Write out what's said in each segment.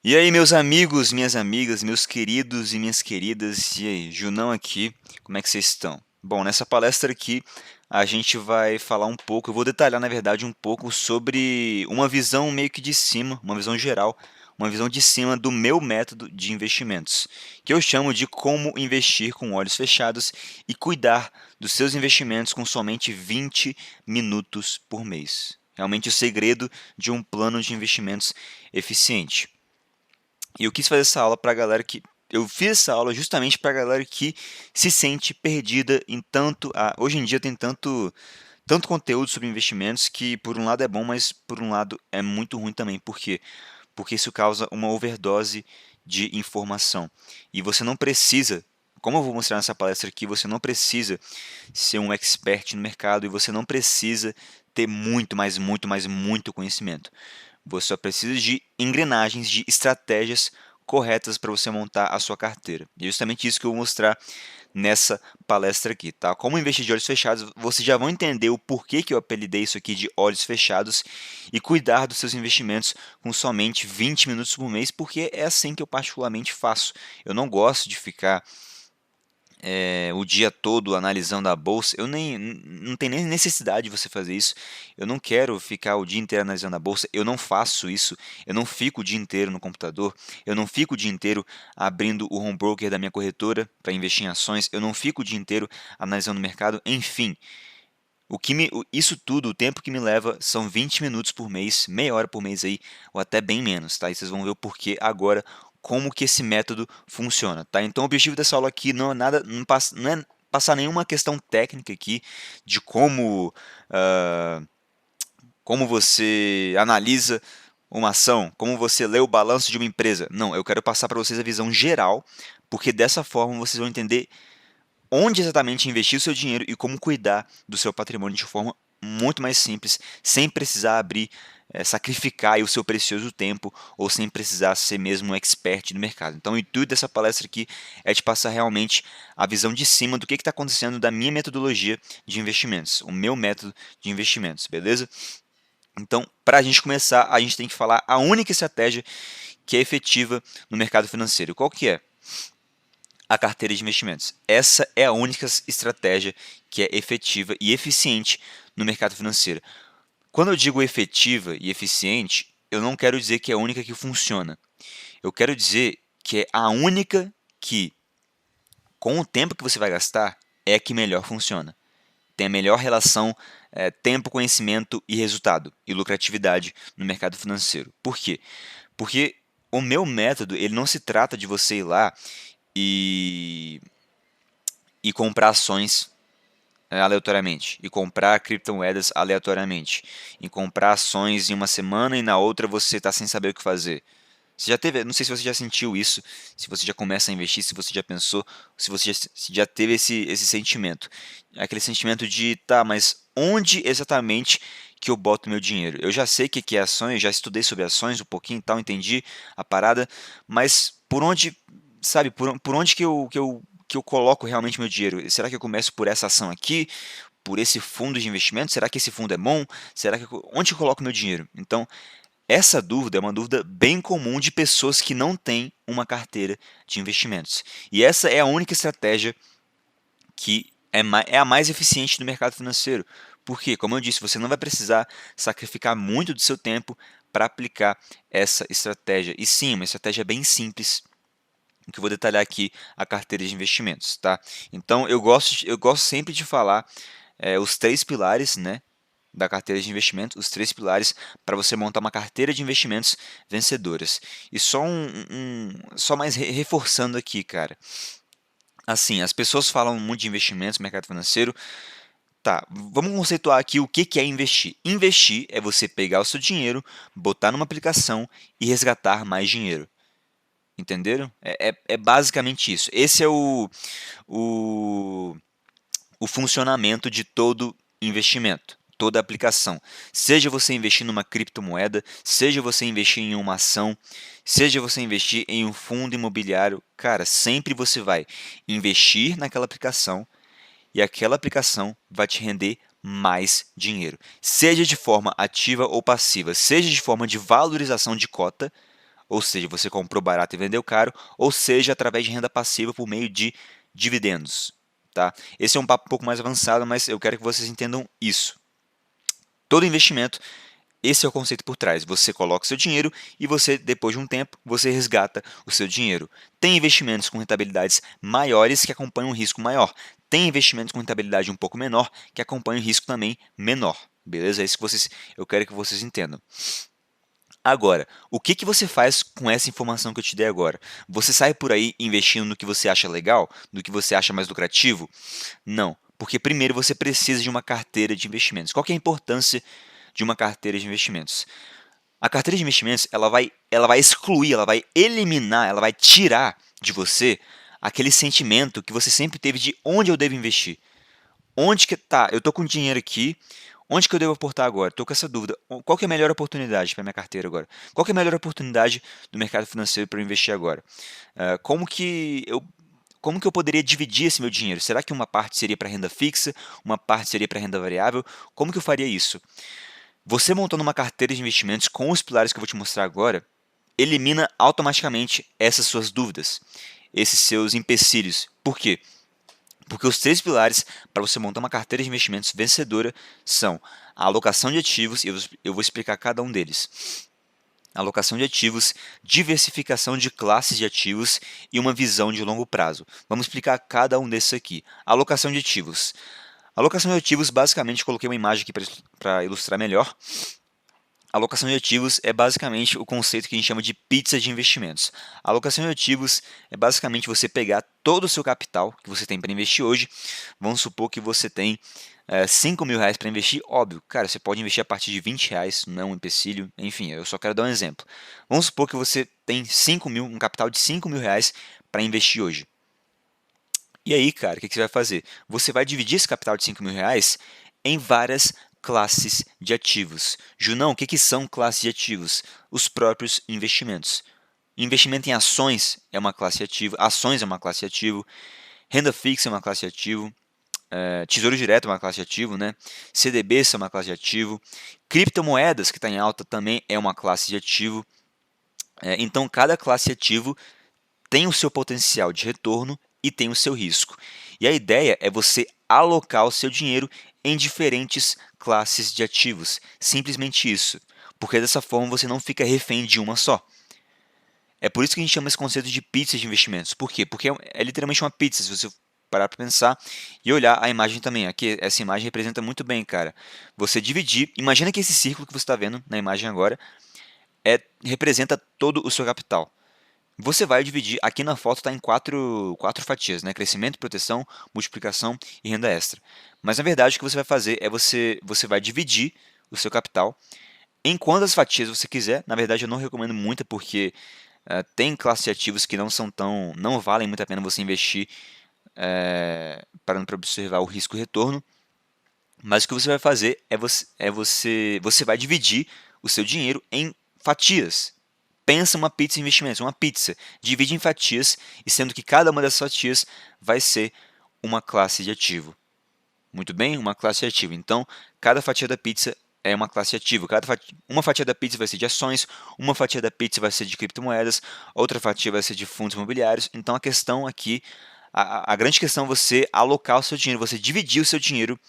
E aí, meus amigos, minhas amigas, meus queridos e minhas queridas, e aí, Junão aqui, como é que vocês estão? Bom, nessa palestra aqui a gente vai falar um pouco, eu vou detalhar na verdade um pouco sobre uma visão meio que de cima, uma visão geral, uma visão de cima do meu método de investimentos, que eu chamo de como investir com olhos fechados e cuidar dos seus investimentos com somente 20 minutos por mês. Realmente o segredo de um plano de investimentos eficiente. E eu quis fazer essa aula para a galera que. Eu fiz essa aula justamente para a galera que se sente perdida em tanto. Hoje em dia tem tanto conteúdo sobre investimentos que, por um lado, é bom, mas por um lado é muito ruim também. Por quê? Porque isso causa uma overdose de informação. E você não precisa. Como eu vou mostrar nessa palestra aqui, você não precisa ser um expert no mercado e você não precisa ter muito, mas muito, mas muito conhecimento. Você só precisa de engrenagens, de estratégias corretas para você montar a sua carteira. E é justamente isso que eu vou mostrar nessa palestra aqui, tá? Como investir de olhos fechados, vocês já vão entender o porquê que eu apelidei isso aqui de olhos fechados e cuidar dos seus investimentos com somente 20 minutos por mês, porque é assim que eu particularmente faço. Eu não gosto de ficar o dia todo analisando a bolsa, não tem nem necessidade de você fazer isso. Eu não quero ficar o dia inteiro analisando a bolsa, eu não faço isso, eu não fico o dia inteiro no computador, eu não fico o dia inteiro abrindo o home broker da minha corretora para investir em ações, eu não fico o dia inteiro analisando o mercado, enfim. Isso tudo, o tempo que me leva são 20 minutos por mês, meia hora por mês aí, ou até bem menos, tá? E vocês vão ver o porquê agora, como que esse método funciona, tá? Então o objetivo dessa aula aqui não é nada, não é passar nenhuma questão técnica aqui de ah, como você analisa uma ação, como você lê o balanço de uma empresa. Não, eu quero passar para vocês a visão geral, porque dessa forma vocês vão entender onde exatamente investir o seu dinheiro e como cuidar do seu patrimônio de forma muito mais simples, sem precisar sacrificar aí o seu precioso tempo ou sem precisar ser mesmo um expert no mercado. Então, o intuito dessa palestra aqui é de passar realmente a visão de cima do que está acontecendo da minha metodologia de investimentos, o meu método de investimentos, beleza? Então, para a gente começar, a gente tem que falar a única estratégia que é efetiva no mercado financeiro. Qual que é? A carteira de investimentos. Essa é a única estratégia que é efetiva e eficiente no mercado financeiro. Quando eu digo efetiva e eficiente, eu não quero dizer que é a única que funciona. Eu quero dizer que é a única que, com o tempo que você vai gastar, é a que melhor funciona. Tem a melhor relação tempo, conhecimento e resultado e lucratividade no mercado financeiro. Por quê? Porque o meu método ele não se trata de você ir lá e comprar ações aleatoriamente, e comprar criptomoedas aleatoriamente, e comprar ações em uma semana e na outra você está sem saber o que fazer. Você já teve, não sei se você já sentiu isso, se você já começa a investir, se você já pensou, se já teve esse sentimento. Aquele sentimento de, tá, mas onde exatamente que eu boto meu dinheiro? Eu já sei o que é ações, já estudei sobre ações um pouquinho e tal, entendi a parada, mas por onde, sabe, por onde que eu coloco realmente meu dinheiro? Será que eu começo por essa ação aqui? Por esse fundo de investimento? Será que esse fundo é bom? Onde eu coloco meu dinheiro? Então, essa dúvida é uma dúvida bem comum de pessoas que não têm uma carteira de investimentos. E essa é a única estratégia que é a mais eficiente no mercado financeiro. Porque, como eu disse, você não vai precisar sacrificar muito do seu tempo para aplicar essa estratégia. E sim, uma estratégia bem simples, que eu vou detalhar aqui a carteira de investimentos, tá? Então eu gosto sempre de falar os três pilares, né, da carteira de investimentos, os três pilares para você montar uma carteira de investimentos vencedoras. E só mais reforçando aqui, cara. Assim, as pessoas falam muito de investimentos no mercado financeiro. Tá, vamos conceituar aqui o que é investir. Investir é você pegar o seu dinheiro, botar numa aplicação e resgatar mais dinheiro. Entenderam? É basicamente isso. Esse é o, o funcionamento de todo investimento, toda aplicação. Seja você investir numa criptomoeda, seja você investir em uma ação, seja você investir em um fundo imobiliário, cara, sempre você vai investir naquela aplicação e aquela aplicação vai te render mais dinheiro. Seja de forma ativa ou passiva, seja de forma de valorização de cota ou seja, você comprou barato e vendeu caro, ou seja, através de renda passiva por meio de dividendos. Tá? Esse é um papo um pouco mais avançado, mas eu quero que vocês entendam isso. Todo investimento, esse é o conceito por trás. Você coloca o seu dinheiro e você, depois de um tempo, você resgata o seu dinheiro. Tem investimentos com rentabilidades maiores que acompanham um risco maior. Tem investimentos com rentabilidade um pouco menor que acompanham um risco também menor. Beleza? É isso que eu quero que vocês entendam. Agora, o que você faz com essa informação que eu te dei agora? Você sai por aí investindo no que você acha legal, no que você acha mais lucrativo? Não, porque primeiro você precisa de uma carteira de investimentos. Qual que é a importância de uma carteira de investimentos? A carteira de investimentos ela vai excluir, ela vai eliminar, ela vai tirar de você aquele sentimento que você sempre teve de onde eu devo investir. Onde que tá? Eu tô com dinheiro aqui. Onde que eu devo aportar agora? Estou com essa dúvida. Qual que é a melhor oportunidade para minha carteira agora? Qual que é a melhor oportunidade do mercado financeiro para eu investir agora? Como que eu poderia dividir esse meu dinheiro? Será que uma parte seria para renda fixa, uma parte seria para renda variável? Como que eu faria isso? Você montando uma carteira de investimentos com os pilares que eu vou te mostrar agora, elimina automaticamente essas suas dúvidas, esses seus empecilhos. Por quê? Porque os três pilares para você montar uma carteira de investimentos vencedora são a alocação de ativos, e eu vou explicar cada um deles. Alocação de ativos, diversificação de classes de ativos e uma visão de longo prazo. Vamos explicar cada um desses aqui. Alocação de ativos. Alocação de ativos, basicamente, coloquei uma imagem aqui para ilustrar melhor. Alocação de ativos é basicamente o conceito que a gente chama de pizza de investimentos. A alocação de ativos é basicamente você pegar todo o seu capital que você tem para investir hoje. Vamos supor que você tem 5 mil reais para investir. Óbvio, cara, você pode investir a partir de 20 reais, não é um empecilho. Enfim, eu só quero dar um exemplo. Vamos supor que você tem 5 mil, um capital de 5 mil reais para investir hoje. E aí, cara, o que você vai fazer? Você vai dividir esse capital de 5 mil reais em várias classes de ativos. Junão, o que são classes de ativos? Os próprios investimentos. Investimento em ações é uma classe de ativo, ações é uma classe de ativo, renda fixa é uma classe de ativo, tesouro direto é uma classe de ativo, né? CDBs é uma classe de ativo, criptomoedas, que está em alta, também é uma classe de ativo. Então, cada classe de ativo tem o seu potencial de retorno e tem o seu risco. E a ideia é você alocar o seu dinheiro em diferentes classes de ativos. Simplesmente isso. Porque dessa forma você não fica refém de uma só. É por isso que a gente chama esse conceito de pizza de investimentos. Por quê? Porque é literalmente uma pizza, se você parar para pensar e olhar a imagem também. Aqui, essa imagem representa muito bem, cara. Você dividir, imagina que esse círculo que você está vendo na imagem agora representa todo o seu capital. Você vai dividir, aqui na foto está em quatro fatias, né? Crescimento, proteção, multiplicação e renda extra. Mas na verdade o que você vai fazer é você vai dividir o seu capital em quantas fatias você quiser. Na verdade eu não recomendo muito porque tem classes de ativos que não valem muito a pena você investir parando para observar o risco e retorno. Mas o que você vai fazer você vai dividir o seu dinheiro em fatias. Pensa uma pizza de investimentos, uma pizza, divide em fatias, e sendo que cada uma dessas fatias vai ser uma classe de ativo. Muito bem? Uma classe de ativo. Então, cada fatia da pizza é uma classe de ativo. Uma fatia da pizza vai ser de ações, uma fatia da pizza vai ser de criptomoedas, outra fatia vai ser de fundos imobiliários. Então, a questão aqui, a grande questão é você alocar o seu dinheiro, você dividir o seu dinheiro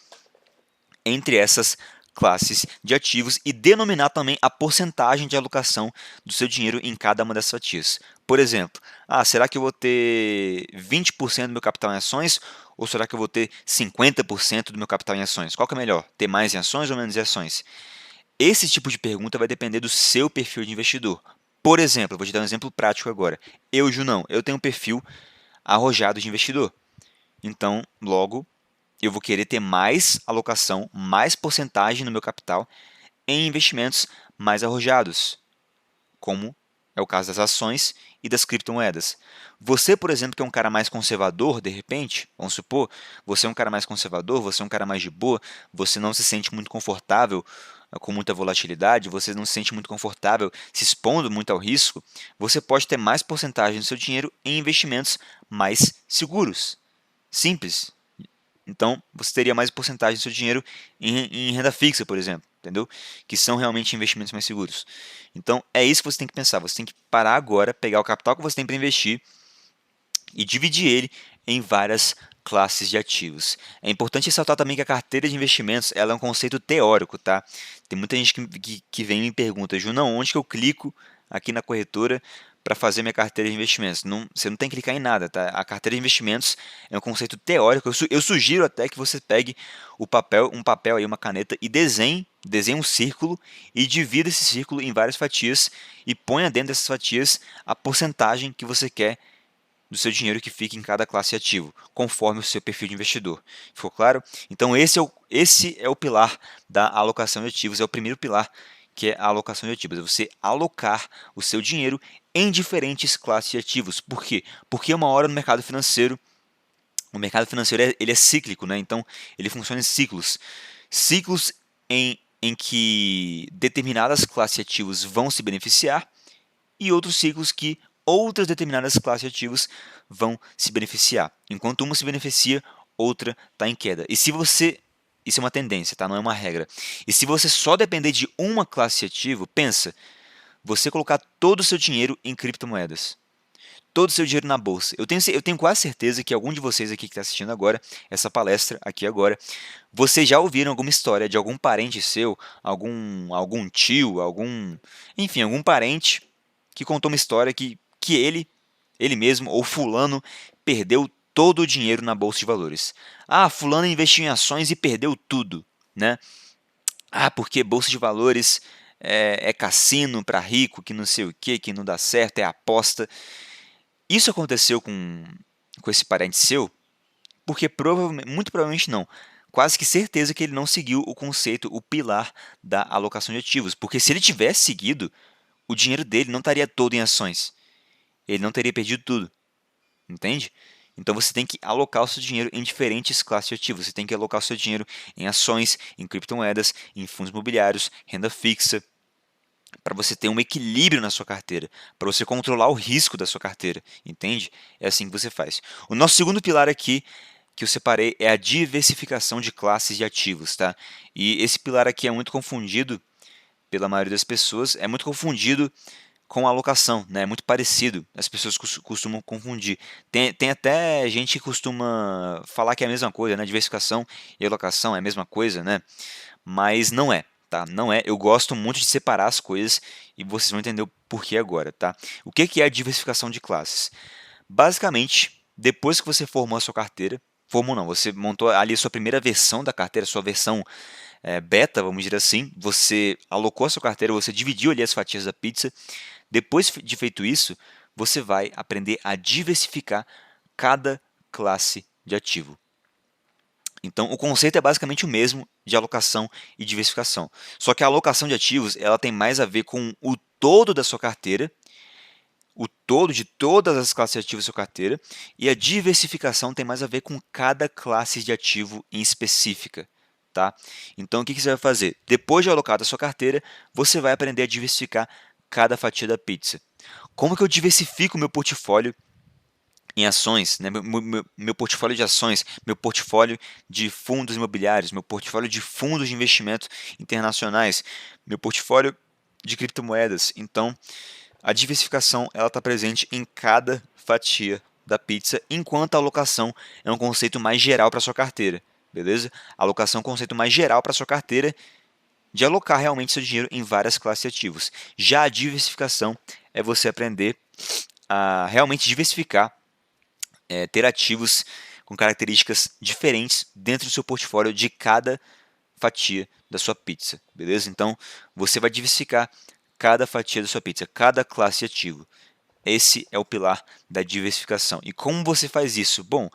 entre essas classes de ativos e denominar também a porcentagem de alocação do seu dinheiro em cada uma dessas fatias. Por exemplo, será que eu vou ter 20% do meu capital em ações ou será que eu vou ter 50% do meu capital em ações? Qual que é melhor? Ter mais em ações ou menos em ações? Esse tipo de pergunta vai depender do seu perfil de investidor. Por exemplo, eu vou te dar um exemplo prático agora. Eu, Junão, eu tenho um perfil arrojado de investidor. Então, logo, eu vou querer ter mais alocação, mais porcentagem no meu capital em investimentos mais arrojados, como é o caso das ações e das criptomoedas. Você, por exemplo, que é um cara mais conservador, de repente, vamos supor, você é um cara mais conservador, você é um cara mais de boa, você não se sente muito confortável com muita volatilidade, você não se sente muito confortável se expondo muito ao risco, você pode ter mais porcentagem do seu dinheiro em investimentos mais seguros. Simples. Então, você teria mais porcentagem do seu dinheiro em renda fixa, por exemplo. entendeu? Que são realmente investimentos mais seguros. Então, é isso que você tem que pensar. Você tem que parar agora, pegar o capital que você tem para investir e dividir ele em várias classes de ativos. É importante ressaltar também que a carteira de investimentos ela é um conceito teórico, tá? Tem muita gente que vem e me pergunta, Ju, não, onde que eu clico aqui na corretora para fazer minha carteira de investimentos? Não, você não tem que clicar em nada, tá? A carteira de investimentos é um conceito teórico. Eu sugiro até que você pegue um papel aí, uma caneta e desenhe um círculo e divida esse círculo em várias fatias e ponha dentro dessas fatias a porcentagem que você quer do seu dinheiro que fica em cada classe de ativo, conforme o seu perfil de investidor. Ficou claro? Então esse é o pilar da alocação de ativos, é o primeiro pilar que é a alocação de ativos, é você alocar o seu dinheiro em diferentes classes de ativos. Por quê? Porque uma hora no mercado financeiro, o mercado financeiro ele é cíclico, né? Então ele funciona em ciclos. Ciclos em que determinadas classes de ativos vão se beneficiar e outros ciclos que outras determinadas classes de ativos vão se beneficiar. Enquanto uma se beneficia, outra está em queda. E se você, isso é uma tendência, tá? Não é uma regra. E se você só depender de uma classe de ativo, pensa, você colocar todo o seu dinheiro em criptomoedas. Todo o seu dinheiro na bolsa. Eu tenho quase certeza que algum de vocês aqui que está assistindo agora, essa palestra aqui agora, vocês já ouviram alguma história de algum parente seu, algum tio, enfim, algum parente que contou uma história que ele mesmo ou fulano perdeu todo o dinheiro na bolsa de valores. Ah, fulano investiu em ações e perdeu tudo, né? Ah, porque bolsa de valores é cassino para rico, que não sei o que não dá certo, é aposta. Isso aconteceu com esse parente seu porque muito provavelmente não. Quase que certeza que ele não seguiu o conceito, o pilar da alocação de ativos. Porque se ele tivesse seguido, o dinheiro dele não estaria todo em ações. Ele não teria perdido tudo. Entende? Então você tem que alocar o seu dinheiro em diferentes classes de ativos. Você tem que alocar o seu dinheiro em ações, em criptomoedas, em fundos imobiliários, renda fixa, para você ter um equilíbrio na sua carteira, para você controlar o risco da sua carteira. Entende? É assim que você faz. O nosso segundo pilar aqui que eu separei é a diversificação de classes de ativos, tá? E esse pilar aqui é muito confundido pela maioria das pessoas, é muito confundido com a alocação, né? É muito parecido, as pessoas costumam confundir. Tem até gente que costuma falar que é a mesma coisa, né? Diversificação e alocação é a mesma coisa, né? Mas não é, tá? Não é. Eu gosto muito de separar as coisas e vocês vão entender o porquê agora, tá? O que é a diversificação de classes? Basicamente, depois que você formou a sua carteira, formou não, você montou ali a sua primeira versão da carteira, sua versão beta, vamos dizer assim, você alocou a sua carteira, você dividiu ali as fatias da pizza. Depois de feito isso, você vai aprender a diversificar cada classe de ativo. Então, o conceito é basicamente o mesmo de alocação e diversificação. Só que a alocação de ativos ela tem mais a ver com o todo da sua carteira, o todo de todas as classes de ativos da sua carteira, e a diversificação tem mais a ver com cada classe de ativo em específica. Tá? Então, o que você vai fazer? Depois de alocar a sua carteira, você vai aprender a diversificar cada fatia da pizza. Como que eu diversifico o meu portfólio em ações, né? Meu portfólio de ações, meu portfólio de fundos imobiliários, meu portfólio de fundos de investimento internacionais, meu portfólio de criptomoedas. Então, a diversificação ela está presente em cada fatia da pizza, enquanto a alocação é um conceito mais geral para sua carteira, beleza? A alocação é um conceito mais geral para sua carteira de alocar realmente seu dinheiro em várias classes de ativos. Já a diversificação é você aprender a realmente diversificar, ter ativos com características diferentes dentro do seu portfólio de cada fatia da sua pizza, beleza? Então, você vai diversificar cada fatia da sua pizza, cada classe de ativo. Esse é o pilar da diversificação. E como você faz isso? Bom,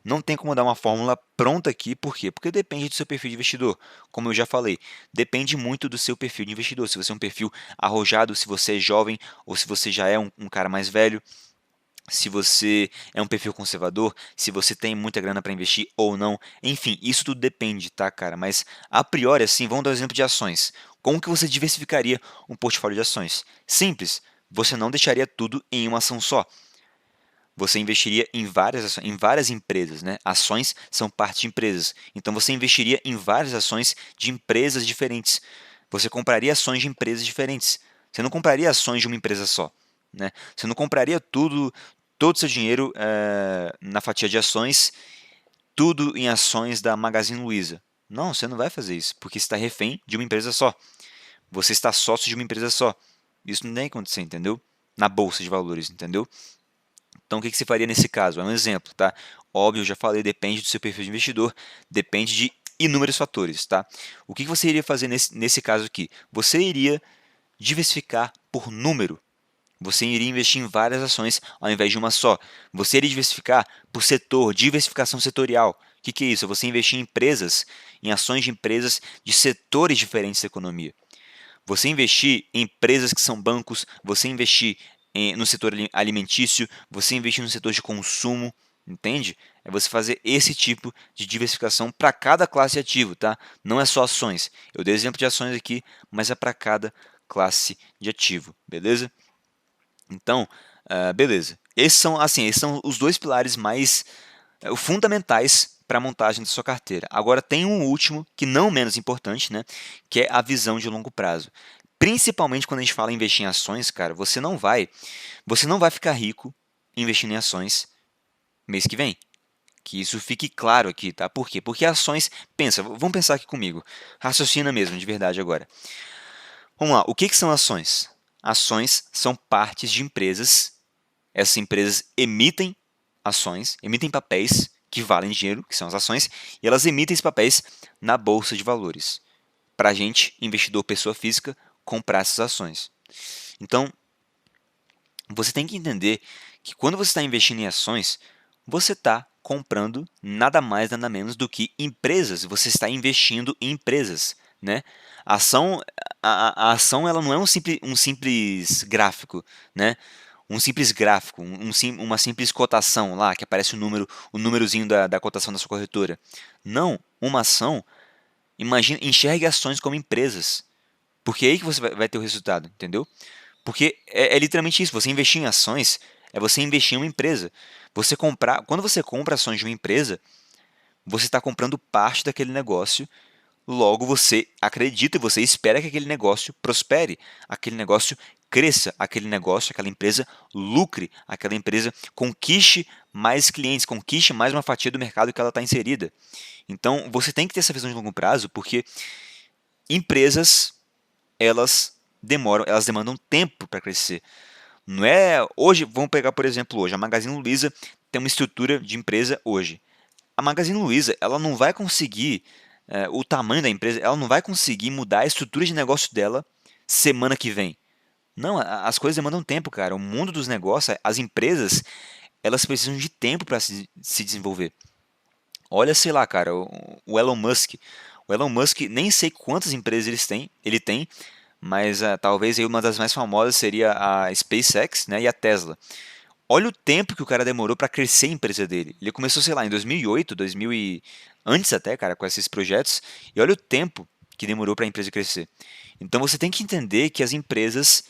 não tem como dar uma fórmula pronta aqui, por quê? Porque depende do seu perfil de investidor. Como eu já falei, depende muito do seu perfil de investidor. Se você é um perfil arrojado, se você é jovem ou se você já é um cara mais velho, se você é um perfil conservador, se você tem muita grana para investir ou não. Enfim, isso tudo depende, tá, cara? Mas a priori, assim, vamos dar um exemplo de ações. Como que você diversificaria um portfólio de ações? Simples. Você não deixaria tudo em uma ação só. Você investiria em em várias empresas, né? Ações são parte de empresas. Então você investiria em várias ações de empresas diferentes. Você compraria ações de empresas diferentes. Você não compraria ações de uma empresa só, né? Você não compraria todo o seu dinheiro na fatia de ações, tudo em ações da Magazine Luiza. Não, você não vai fazer isso, porque você está refém de uma empresa só. Você está sócio de uma empresa só. Isso não tem que acontecer, entendeu? Na bolsa de valores, entendeu? Então, o que você faria nesse caso? É um exemplo, tá? Óbvio, eu já falei, depende do seu perfil de investidor, depende de inúmeros fatores, tá? O que você iria fazer nesse caso aqui? Você iria diversificar por número. Você iria investir em várias ações ao invés de uma só. Você iria diversificar por setor, diversificação setorial. O que é isso? É você investir em empresas, em ações de empresas de setores diferentes da economia. Você investir em empresas que são bancos, você investir no setor alimentício, você investir no setor de consumo, entende? É você fazer esse tipo de diversificação para cada classe de ativo, tá? Não é só ações. Eu dei exemplo de ações aqui, mas é para cada classe de ativo, beleza? Então, beleza. Esses são os dois pilares mais fundamentais para a montagem da sua carteira. Agora tem um último, que não menos importante, né, que é a visão de longo prazo. Principalmente quando a gente fala em investir em ações, cara, você não vai ficar rico investindo em ações mês que vem. Que isso fique claro aqui, tá? Por quê? Porque ações, vamos pensar aqui comigo. Raciocina mesmo, de verdade agora. Vamos lá, o que são ações? Ações são partes de empresas. Essas empresas emitem ações, emitem papéis que valem dinheiro, que são as ações, e elas emitem esses papéis na bolsa de valores, para a gente, investidor pessoa física, comprar essas ações. Então, você tem que entender que quando você está investindo em ações, você está comprando nada mais, nada menos do que empresas, você está investindo em empresas, né? A ação, a ação ela não é um simples gráfico, né? Um simples gráfico, uma simples cotação lá, que aparece o númerozinho da cotação da sua corretora. Não, uma ação, enxergue ações como empresas, porque é aí que você vai ter o resultado, entendeu? Porque é literalmente isso, você investir em ações é você investir em uma empresa. Quando você compra ações de uma empresa, você está comprando parte daquele negócio. Logo, você acredita e você espera que aquele negócio prospere, aquele negócio cresça, aquele negócio, aquela empresa lucre, aquela empresa conquiste mais clientes, conquiste mais uma fatia do mercado que ela está inserida. Então, você tem que ter essa visão de longo prazo, porque empresas, elas demandam tempo para crescer. Não é hoje, vamos pegar por exemplo hoje, a Magazine Luiza tem uma estrutura de empresa hoje. A Magazine Luiza, ela não vai conseguir o tamanho da empresa, ela não vai conseguir mudar a estrutura de negócio dela semana que vem. Não, as coisas demandam tempo, cara. O mundo dos negócios, as empresas, elas precisam de tempo para se desenvolver. Olha, sei lá, cara, o Elon Musk. O Elon Musk, nem sei quantas empresas ele tem, mas talvez aí uma das mais famosas seria a SpaceX, né, e a Tesla. Olha o tempo que o cara demorou para crescer a empresa dele. Ele começou, sei lá, em 2008, 2000 antes até, cara, com esses projetos. E olha o tempo que demorou para a empresa crescer. Então você tem que entender que as empresas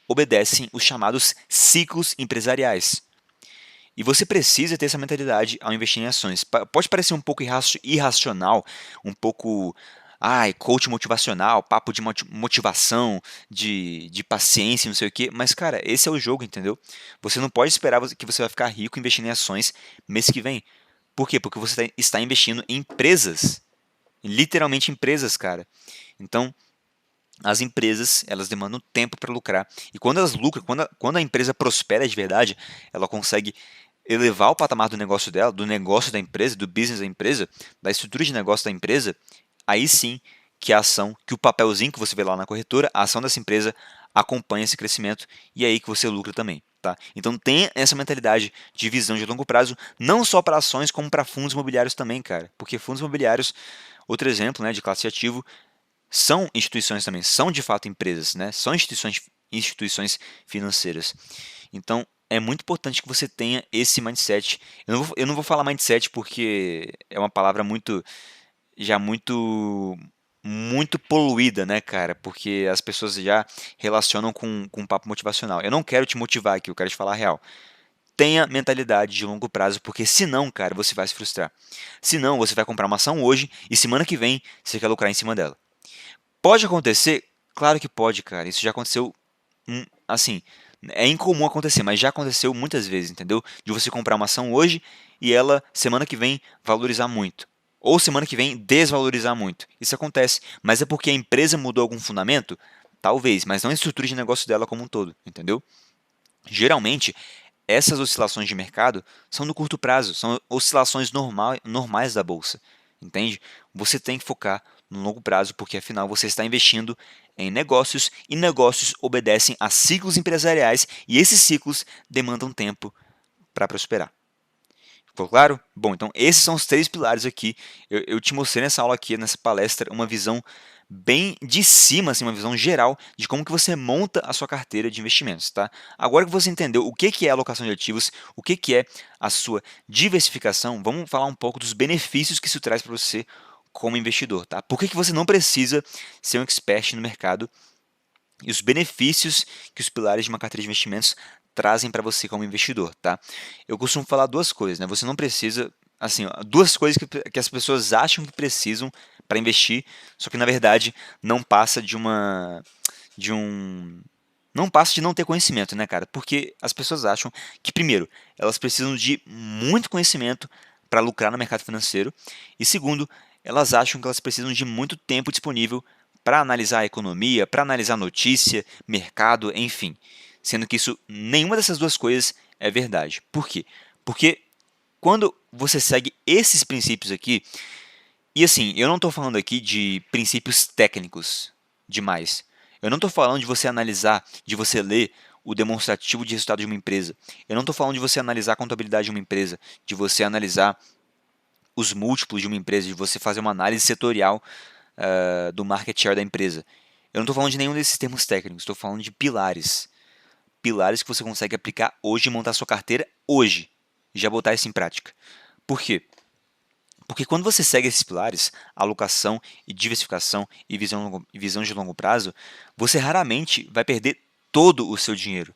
obedecem os chamados ciclos empresariais. E você precisa ter essa mentalidade ao investir em ações. Pode parecer um pouco irracional, um pouco coach motivacional, papo de motivação, de paciência, não sei o quê. Mas, cara, esse é o jogo, entendeu? Você não pode esperar que você vai ficar rico investindo em ações mês que vem. Por quê? Porque você está investindo em empresas. Literalmente empresas, cara. Então, as empresas, elas demandam tempo para lucrar. E quando elas lucram, quando a empresa prospera de verdade, ela consegue elevar o patamar do negócio dela, do negócio da empresa, do business da empresa, da estrutura de negócio da empresa, aí sim que a ação, que o papelzinho que você vê lá na corretora, a ação dessa empresa acompanha esse crescimento e é aí que você lucra também. Tá? Então tem essa mentalidade de visão de longo prazo, não só para ações, como para fundos imobiliários também, cara. Porque fundos imobiliários, outro exemplo, né, de classe de ativo, são instituições também, são de fato empresas, né? São instituições financeiras. Então, é muito importante que você tenha esse mindset. Eu não vou falar mindset porque é uma palavra muito poluída, né, cara? Porque as pessoas já relacionam com um papo motivacional. Eu não quero te motivar aqui, eu quero te falar a real. Tenha mentalidade de longo prazo, porque senão, cara, você vai se frustrar. Senão, você vai comprar uma ação hoje e semana que vem você quer lucrar em cima dela. Pode acontecer? Claro que pode, cara. Isso já aconteceu, assim, é incomum acontecer, mas já aconteceu muitas vezes, entendeu? De você comprar uma ação hoje e ela, semana que vem, valorizar muito. Ou semana que vem, desvalorizar muito. Isso acontece. Mas é porque a empresa mudou algum fundamento? Talvez, mas não a estrutura de negócio dela como um todo, entendeu? Geralmente, essas oscilações de mercado são no curto prazo, são oscilações normais da bolsa, entende? Você tem que focar no longo prazo, porque afinal você está investindo em negócios e negócios obedecem a ciclos empresariais e esses ciclos demandam tempo para prosperar. Ficou claro? Bom, então esses são os três pilares aqui. Eu te mostrei nessa aula aqui, nessa palestra, uma visão bem de cima, assim, uma visão geral de como que você monta a sua carteira de investimentos, tá? Agora que você entendeu o que é alocação de ativos, o que é a sua diversificação, vamos falar um pouco dos benefícios que isso traz para você como investidor, tá? Por que você não precisa ser um expert no mercado e os benefícios que os pilares de uma carteira de investimentos trazem para você como investidor, tá? Eu costumo falar duas coisas, né? Você não precisa, assim, ó, duas coisas que as pessoas acham que precisam para investir, só que na verdade não passa de um não passa de não ter conhecimento, né, cara? Porque as pessoas acham que primeiro, elas precisam de muito conhecimento para lucrar no mercado financeiro, e segundo, elas acham que elas precisam de muito tempo disponível para analisar a economia, para analisar notícia, mercado, enfim. Sendo que isso, nenhuma dessas duas coisas é verdade. Por quê? Porque quando você segue esses princípios aqui, e assim, eu não estou falando aqui de princípios técnicos demais. Eu não estou falando de você analisar, de você ler o demonstrativo de resultado de uma empresa. Eu não estou falando de você analisar a contabilidade de uma empresa, de você analisar os múltiplos de uma empresa, de você fazer uma análise setorial do market share da empresa. Eu não estou falando de nenhum desses termos técnicos, estou falando de pilares. Pilares que você consegue aplicar hoje e montar sua carteira hoje. E já botar isso em prática. Por quê? Porque quando você segue esses pilares, alocação e diversificação e visão de longo prazo, você raramente vai perder todo o seu dinheiro.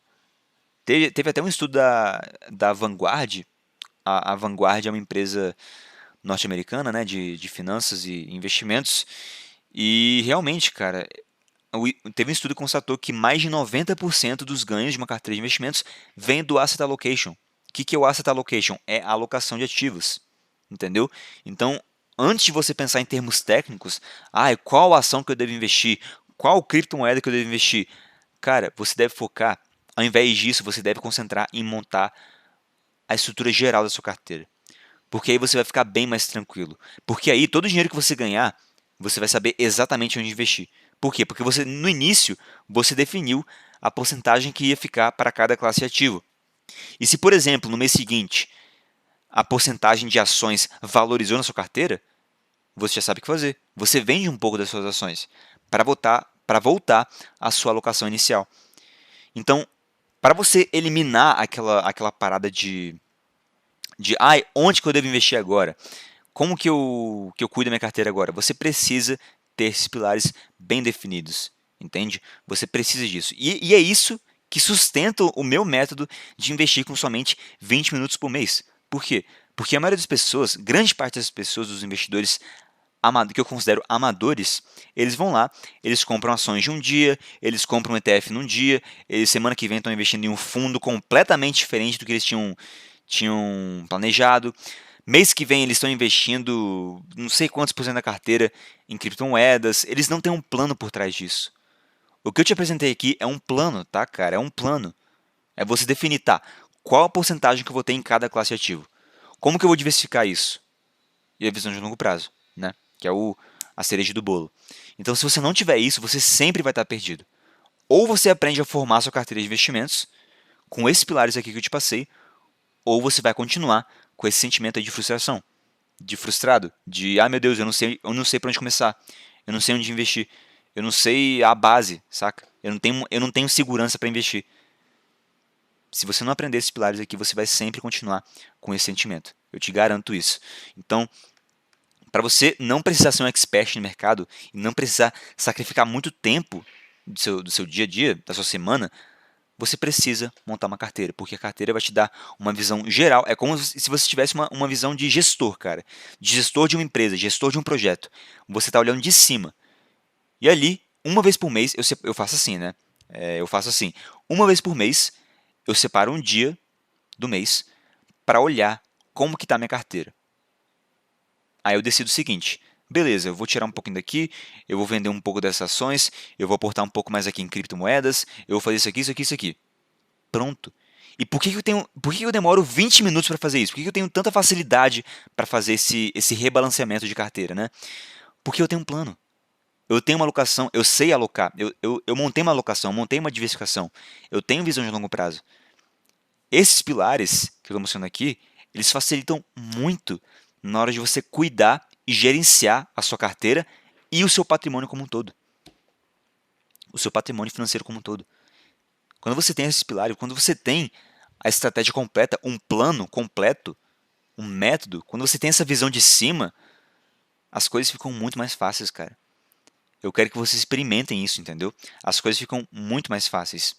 Teve até um estudo da Vanguard. A Vanguard é uma empresa norte-americana, né, de finanças e investimentos. E realmente, cara, teve um estudo que constatou que mais de 90% dos ganhos de uma carteira de investimentos vem do asset allocation. O que é o asset allocation? É a alocação de ativos, entendeu? Então, antes de você pensar em termos técnicos, qual ação que eu devo investir? Qual criptomoeda que eu devo investir? Cara, você deve focar, ao invés disso, você deve concentrar em montar a estrutura geral da sua carteira. Porque aí você vai ficar bem mais tranquilo. Porque aí todo o dinheiro que você ganhar, você vai saber exatamente onde investir. Por quê? Porque você no início você definiu a porcentagem que ia ficar para cada classe de ativo. E se, por exemplo, no mês seguinte a porcentagem de ações valorizou na sua carteira, você já sabe o que fazer. Você vende um pouco das suas ações para voltar à sua alocação inicial. Então, para você eliminar aquela parada de onde que eu devo investir agora? Como que eu cuido da minha carteira agora? Você precisa ter esses pilares bem definidos, entende? Você precisa disso. E é isso que sustenta o meu método de investir com somente 20 minutos por mês. Por quê? Porque a maioria das pessoas, grande parte das pessoas, dos investidores que eu considero amadores, eles vão lá, eles compram ações de um dia, eles compram um ETF num dia, eles semana que vem estão investindo em um fundo completamente diferente do que eles tinham planejado. Mês que vem eles estão investindo não sei quantos por cento da carteira em criptomoedas. Eles não têm um plano por trás disso. O que eu te apresentei aqui é um plano, tá, cara? É um plano. É você definir, tá, qual a porcentagem que eu vou ter em cada classe de ativo. Como que eu vou diversificar isso? E a visão de longo prazo, né? Que é a cereja do bolo. Então, se você não tiver isso, você sempre vai estar perdido. Ou você aprende a formar sua carteira de investimentos com esses pilares aqui que eu te passei, ou você vai continuar com esse sentimento aí de frustração, de frustrado, de meu Deus, eu não sei para onde começar, eu não sei onde investir, eu não sei a base, saca? Eu não tenho segurança para investir. Se você não aprender esses pilares aqui, você vai sempre continuar com esse sentimento. Eu te garanto isso. Então, para você não precisar ser um expert no mercado e não precisar sacrificar muito tempo do seu dia a dia, da sua semana, você precisa montar uma carteira, porque a carteira vai te dar uma visão geral. É como se você tivesse uma visão de gestor, cara. De gestor de uma empresa, gestor de um projeto. Você está olhando de cima. E ali, uma vez por mês, eu faço assim, né? Eu faço assim, uma vez por mês, eu separo um dia do mês para olhar como que está a minha carteira. Aí eu decido o seguinte, beleza, eu vou tirar um pouquinho daqui, eu vou vender um pouco dessas ações, eu vou aportar um pouco mais aqui em criptomoedas, eu vou fazer isso aqui, isso aqui, isso aqui. Pronto. E por que eu demoro 20 minutos para fazer isso? Por que eu tenho tanta facilidade para fazer esse rebalanceamento de carteira, né? Porque eu tenho um plano. Eu tenho uma alocação, eu sei alocar, eu montei uma alocação, montei uma diversificação, eu tenho visão de longo prazo. Esses pilares que eu estou mostrando aqui, eles facilitam muito na hora de você cuidar e gerenciar a sua carteira e o seu patrimônio como um todo. O seu patrimônio financeiro como um todo. Quando você tem esses pilares, quando você tem a estratégia completa, um plano completo, um método, quando você tem essa visão de cima, as coisas ficam muito mais fáceis, cara. Eu quero que vocês experimentem isso, entendeu? As coisas ficam muito mais fáceis.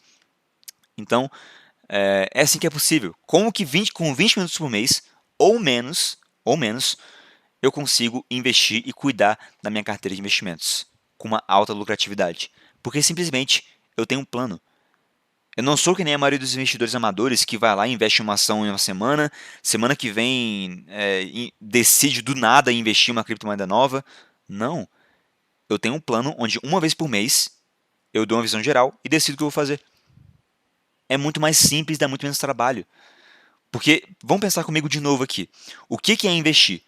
Então, é assim que é possível. Como que com 20 minutos por mês, ou menos, eu consigo investir e cuidar da minha carteira de investimentos com uma alta lucratividade? Porque simplesmente eu tenho um plano. Eu não sou que nem a maioria dos investidores amadores que vai lá e investe em uma ação em uma semana, semana que vem decide do nada investir em uma criptomoeda nova. Não. Eu tenho um plano onde uma vez por mês eu dou uma visão geral e decido o que eu vou fazer. É muito mais simples, dá muito menos trabalho. Porque, vamos pensar comigo de novo aqui. O que é investir?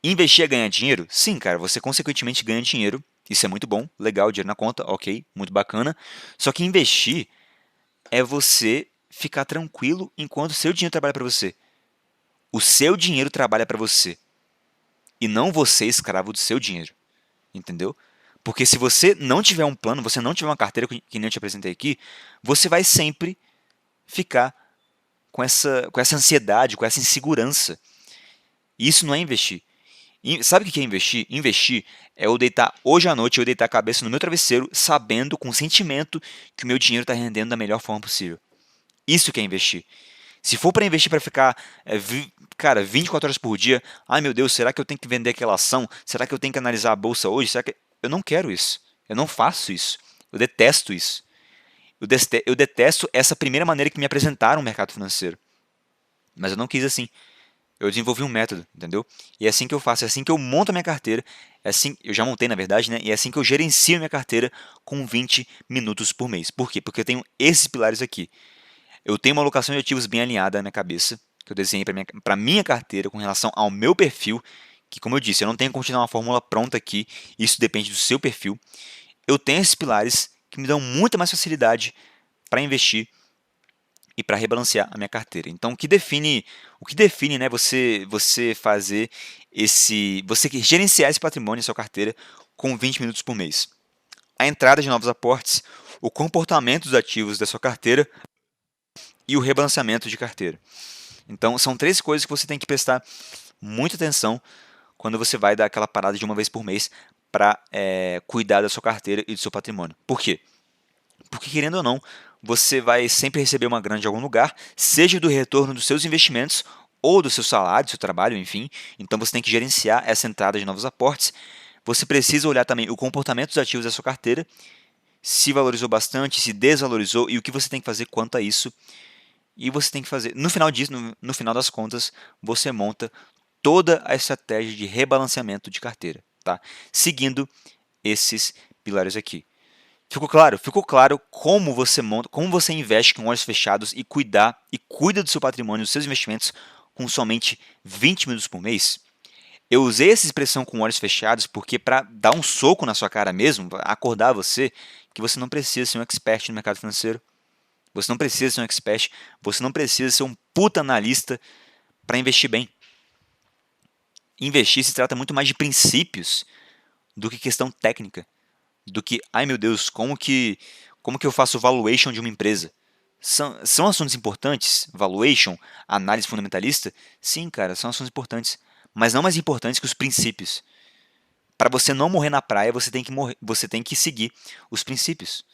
Investir é ganhar dinheiro? Sim, cara, você consequentemente ganha dinheiro. Isso é muito bom, legal, dinheiro na conta, ok, muito bacana. Só que investir é você ficar tranquilo enquanto o seu dinheiro trabalha para você. O seu dinheiro trabalha para você. E não você escravo do seu dinheiro. Entendeu? Porque se você não tiver um plano, você não tiver uma carteira, que nem eu te apresentei aqui, você vai sempre ficar com essa ansiedade, com essa insegurança. E isso não é investir. Sabe o que é investir? Investir é eu deitar hoje à noite, eu deitar a cabeça no meu travesseiro, sabendo, com sentimento, que o meu dinheiro está rendendo da melhor forma possível. Isso que é investir. Se for para investir para ficar, cara, 24 horas por dia, ai meu Deus, será que eu tenho que vender aquela ação? Será que eu tenho que analisar a bolsa hoje? Será que... Eu não quero isso. Eu não faço isso. Eu detesto isso. Eu detesto essa primeira maneira que me apresentaram o mercado financeiro. Mas eu não quis assim. Eu desenvolvi um método, entendeu? E é assim que eu faço, é assim que eu monto a minha carteira, é assim, eu já montei na verdade, né? E é assim que eu gerencio a minha carteira com 20 minutos por mês. Por quê? Porque eu tenho esses pilares aqui. Eu tenho uma alocação de ativos bem alinhada na minha cabeça, que eu desenhei para minha carteira com relação ao meu perfil, que como eu disse, eu não tenho como te dar uma fórmula pronta aqui, isso depende do seu perfil. Eu tenho esses pilares que me dão muita mais facilidade para investir e para rebalancear a minha carteira. Então, o que define, né, você fazer você gerenciar esse patrimônio em sua carteira com 20 minutos por mês. A entrada de novos aportes, o comportamento dos ativos da sua carteira e o rebalanceamento de carteira. Então, são três coisas que você tem que prestar muita atenção quando você vai dar aquela parada de uma vez por mês para cuidar da sua carteira e do seu patrimônio. Por quê? Porque, querendo ou não, você vai sempre receber uma grana de algum lugar, seja do retorno dos seus investimentos ou do seu salário, do seu trabalho, enfim. Então, você tem que gerenciar essa entrada de novos aportes. Você precisa olhar também o comportamento dos ativos da sua carteira, se valorizou bastante, se desvalorizou e o que você tem que fazer quanto a isso. E você tem que fazer, no final disso, no final das contas, você monta toda a estratégia de rebalanceamento de carteira, tá? Seguindo esses pilares aqui. Ficou claro? Ficou claro como você monta, como você investe com olhos fechados e cuida do seu patrimônio, dos seus investimentos com somente 20 minutos por mês? Eu usei essa expressão com olhos fechados porque para dar um soco na sua cara mesmo, acordar você que você não precisa ser um expert no mercado financeiro. Você não precisa ser um expert, você não precisa ser um puta analista para investir bem. Investir se trata muito mais de princípios do que questão técnica. Do que, ai meu Deus, como que eu faço valuation de uma empresa? São assuntos importantes? Valuation, análise fundamentalista? Sim, cara, são assuntos importantes. Mas não mais importantes que os princípios. Para você não morrer na praia, você tem que seguir os princípios.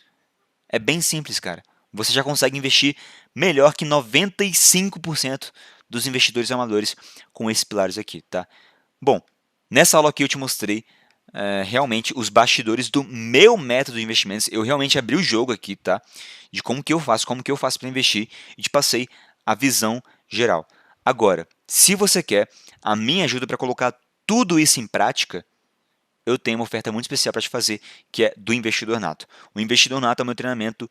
É bem simples, cara. Você já consegue investir melhor que 95% dos investidores amadores com esses pilares aqui, tá? Bom, nessa aula aqui eu te mostrei realmente os bastidores do meu método de investimentos. Eu realmente abri o jogo aqui, tá? De como que eu faço para investir e te passei a visão geral. Agora, se você quer a minha ajuda para colocar tudo isso em prática, eu tenho uma oferta muito especial para te fazer, que é do Investidor Nato. O Investidor Nato é o meu treinamento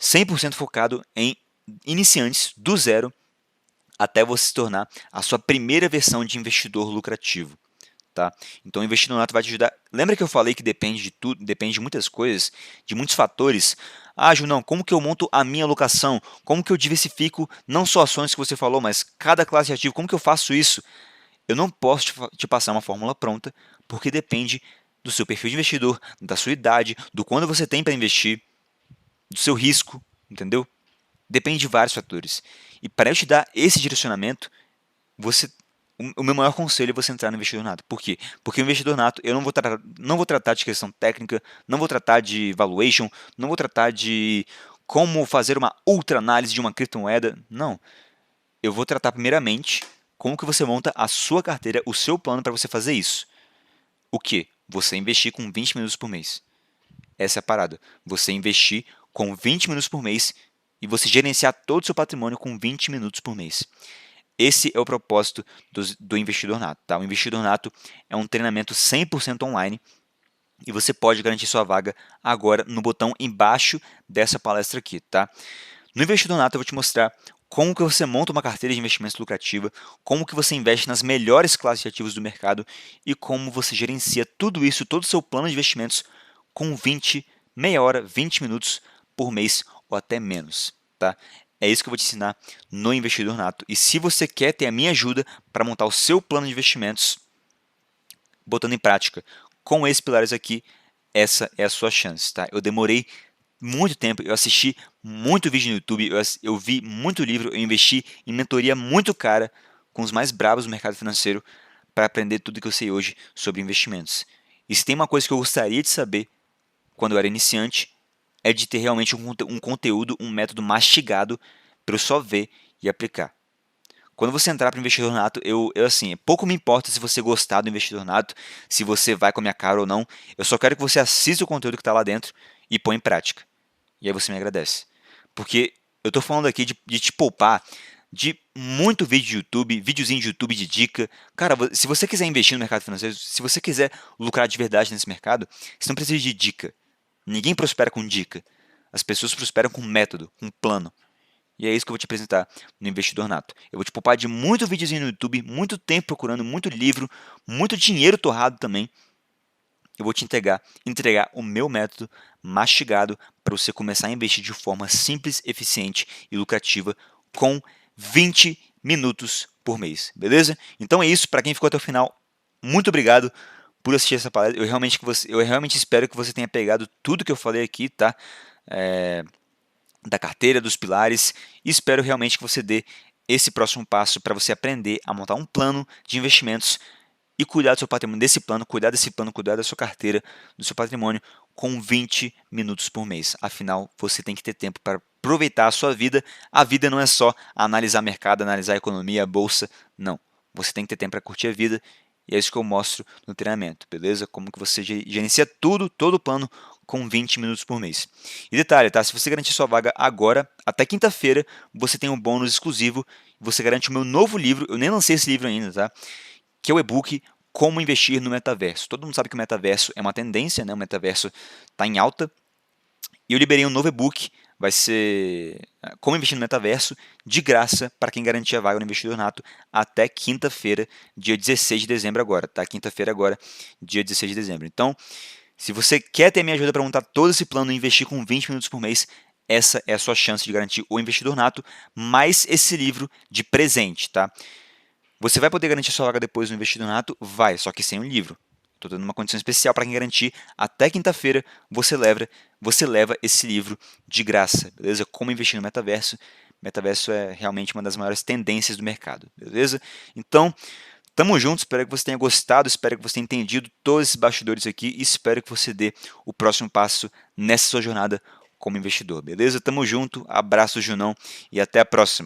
100% focado em iniciantes do zero até você se tornar a sua primeira versão de investidor lucrativo. Tá? Então o Investidor Nato vai te ajudar. Lembra que eu falei que depende de tudo, depende de muitas coisas, de muitos fatores? Ah, Junão, como que eu monto a minha alocação? Como que eu diversifico não só ações que você falou, mas cada classe de ativo? Como que eu faço isso? Eu não posso te passar uma fórmula pronta, porque depende do seu perfil de investidor, da sua idade, do quando você tem para investir, do seu risco, entendeu? Depende de vários fatores. E para eu te dar esse direcionamento, você o meu maior conselho é você entrar no Investidor Nato. Por quê? Porque o Investidor Nato eu não vou tratar de questão técnica, não vou tratar de valuation, não vou tratar de como fazer uma ultra análise de uma criptomoeda. Não. Eu vou tratar primeiramente como que você monta a sua carteira, o seu plano para você fazer isso. O que? Você investir com 20 minutos por mês. Essa é a parada. Você investir com 20 minutos por mês e você gerenciar todo o seu patrimônio com 20 minutos por mês. Esse é o propósito do Investidor Nato. Tá? O Investidor Nato é um treinamento 100% online e você pode garantir sua vaga agora no botão embaixo dessa palestra aqui. Tá? No Investidor Nato eu vou te mostrar como que você monta uma carteira de investimentos lucrativa, como que você investe nas melhores classes de ativos do mercado e como você gerencia tudo isso, todo o seu plano de investimentos com meia hora, 20 minutos por mês ou até menos. Tá? É isso que eu vou te ensinar no Investidor Nato. E se você quer ter a minha ajuda para montar o seu plano de investimentos, botando em prática com esses pilares aqui, essa é a sua chance. Tá? Eu demorei muito tempo, eu assisti muito vídeo no YouTube, eu vi muito livro, eu investi em mentoria muito cara com os mais bravos do mercado financeiro para aprender tudo que eu sei hoje sobre investimentos. E se tem uma coisa que eu gostaria de saber quando eu era iniciante, é de ter realmente um conteúdo, um método mastigado para eu só ver e aplicar. Quando você entrar para o Investidor Nato, assim, pouco me importa se você gostar do Investidor Nato, se você vai com a minha cara ou não, eu só quero que você assista o conteúdo que está lá dentro e põe em prática. E aí você me agradece. Porque eu estou falando aqui de te poupar de muito vídeo de YouTube, videozinho de YouTube de dica. Cara, se você quiser investir no mercado financeiro, se você quiser lucrar de verdade nesse mercado, você não precisa de dica. Ninguém prospera com dica. As pessoas prosperam com método, com plano. E é isso que eu vou te apresentar no Investidor Nato. Eu vou te poupar de muito videozinho no YouTube, muito tempo procurando, muito livro, muito dinheiro torrado também. Eu vou te entregar o meu método mastigado para você começar a investir de forma simples, eficiente e lucrativa com 20 minutos por mês, beleza? Então é isso, para quem ficou até o final, muito obrigado por assistir essa palestra. Eu realmente espero que você tenha pegado tudo que eu falei aqui, tá? Da carteira, dos pilares, e espero realmente que você dê esse próximo passo para você aprender a montar um plano de investimentos e cuidar do seu patrimônio, cuidar desse plano, cuidar da sua carteira, do seu patrimônio com 20 minutos por mês. Afinal, você tem que ter tempo para aproveitar a sua vida. A vida não é só analisar mercado, analisar a economia, a bolsa. Não. Você tem que ter tempo para curtir a vida e é isso que eu mostro no treinamento, beleza? Como que você gerencia tudo, todo o plano com 20 minutos por mês. E detalhe, tá? Se você garantir sua vaga agora, até quinta-feira, você tem um bônus exclusivo. Você garante o meu novo livro. Eu nem lancei esse livro ainda, tá? Que é o e-book Como Investir no Metaverso. Todo mundo sabe que o metaverso é uma tendência, né? O metaverso está em alta. E eu liberei um novo e-book, vai ser Como Investir no Metaverso, de graça para quem garantir a vaga no Investidor Nato até quinta-feira, dia 16 de dezembro agora, tá? Quinta-feira agora, dia 16 de dezembro. Então, se você quer ter minha ajuda para montar todo esse plano e investir com 20 minutos por mês, essa é a sua chance de garantir o Investidor Nato, mais esse livro de presente, tá? Você vai poder garantir sua vaga depois no Investidor Nato? Vai, só que sem um livro. Estou dando uma condição especial para quem garantir. Até quinta-feira você leva esse livro de graça, beleza? Como investir no metaverso. Metaverso é realmente uma das maiores tendências do mercado, beleza? Então, tamo junto, espero que você tenha gostado, espero que você tenha entendido todos esses bastidores aqui e espero que você dê o próximo passo nessa sua jornada como investidor, beleza? Tamo junto, abraço, Junão, e até a próxima.